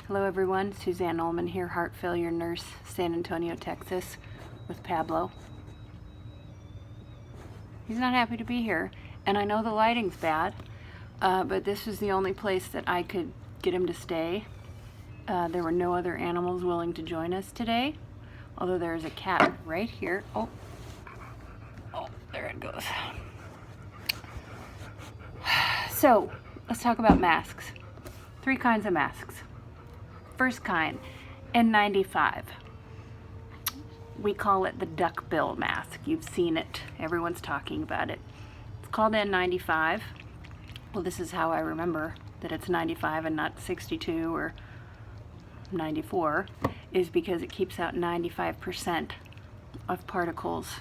Hello everyone, Suzanne Ullman here, heart failure nurse, San Antonio, Texas, with Pablo. He's not happy to be here, and I know the lighting's bad, but this was the only place that I could get him to stay. There were no other animals willing to join us today, although there's a cat right here. Oh, there it goes. So, let's talk about masks. 3 kinds of masks. First kind, N95. We call it the duckbill mask. You've seen it. Everyone's talking about it. It's called N95. Well, this is how I remember that it's 95 and not 62 or 94, is because it keeps out 95% of particles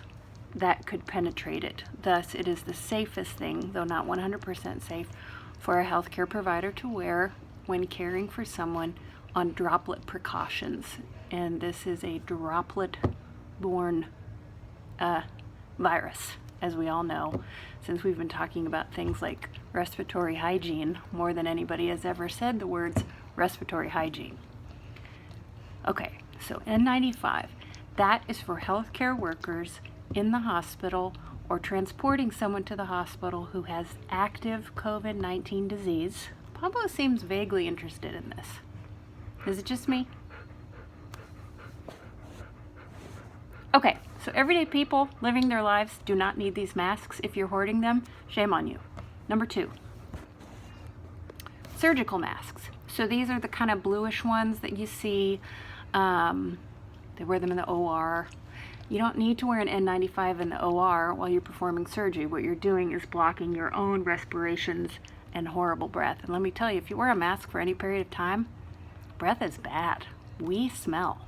that could penetrate it. Thus, it is the safest thing, though not 100% safe, for a healthcare provider to wear when caring for someone on droplet precautions. And this is a droplet-borne virus, as we all know, since we've been talking about things like respiratory hygiene more than anybody has ever said the words respiratory hygiene. Okay, so N95, that is for healthcare workers in the hospital or transporting someone to the hospital who has active COVID-19 disease. Pablo seems vaguely interested in this. Is it just me? Okay, so everyday people living their lives do not need these masks. If you're hoarding them, shame on you. Number 2, surgical masks. So these are the kind of bluish ones that you see. They wear them in the OR. You don't need to wear an N95 in the OR while you're performing surgery. What you're doing is blocking your own respirations and horrible breath. And let me tell you, if you wear a mask for any period of time, breath is bad. We smell.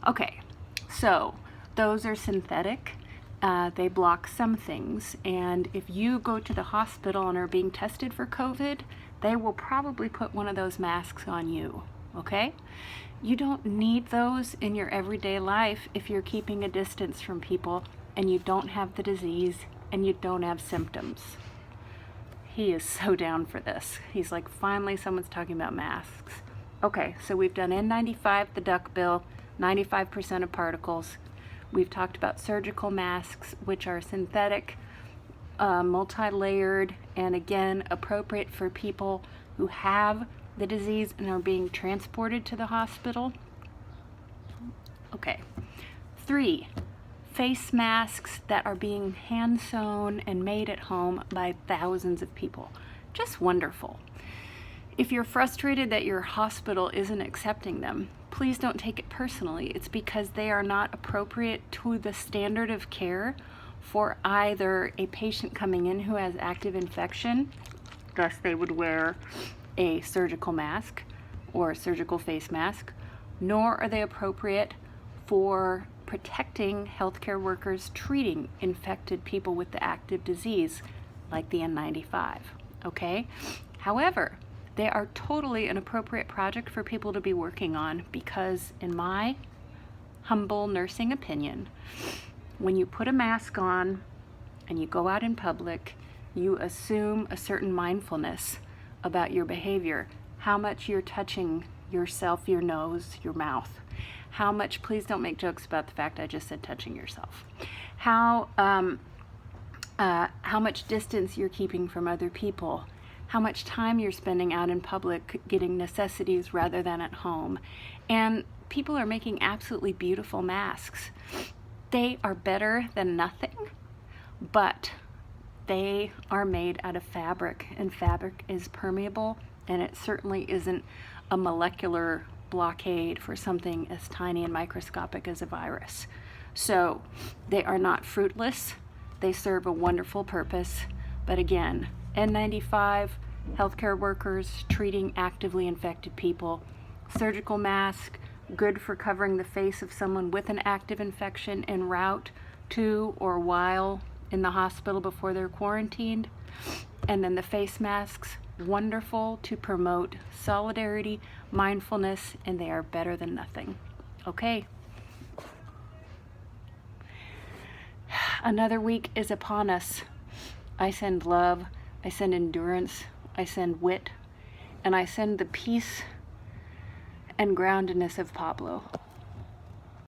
Okay, so those are synthetic. They block some things. And if you go to the hospital and are being tested for COVID, they will probably put one of those masks on you, okay? You don't need those in your everyday life if you're keeping a distance from people and you don't have the disease and you don't have symptoms. He is so down for this. He's like, finally someone's talking about masks. Okay, so we've done N95, the duckbill, 95% of particles. We've talked about surgical masks, which are synthetic, multi-layered, and again, appropriate for people who have the disease and are being transported to the hospital. Okay. 3, face masks that are being hand sewn and made at home by thousands of people. Just wonderful. If you're frustrated that your hospital isn't accepting them, please don't take it personally. It's because they are not appropriate to the standard of care for either a patient coming in who has active infection, thus they would wear a surgical mask or a surgical face mask, nor are they appropriate for protecting healthcare workers treating infected people with the active disease like the N95, okay? However, they are totally an appropriate project for people to be working on because, in my humble nursing opinion, when you put a mask on and you go out in public, you assume a certain mindfulness about your behavior, how much you're touching yourself, your nose, your mouth, how much, please don't make jokes about the fact I just said touching yourself, how much distance you're keeping from other people, how much time you're spending out in public getting necessities rather than at home. And people are making absolutely beautiful masks. They are better than nothing, but they are made out of fabric, and fabric is permeable, and it certainly isn't a molecular blockade for something as tiny and microscopic as a virus. So they are not fruitless. They serve a wonderful purpose. But again, N95, healthcare workers treating actively infected people. Surgical mask, good for covering the face of someone with an active infection en route to or while in the hospital before they're quarantined. And then the face masks, wonderful to promote solidarity, mindfulness, and they are better than nothing. Okay. Another week is upon us. I send love, I send endurance, I send wit, and I send the peace and groundedness of Pablo.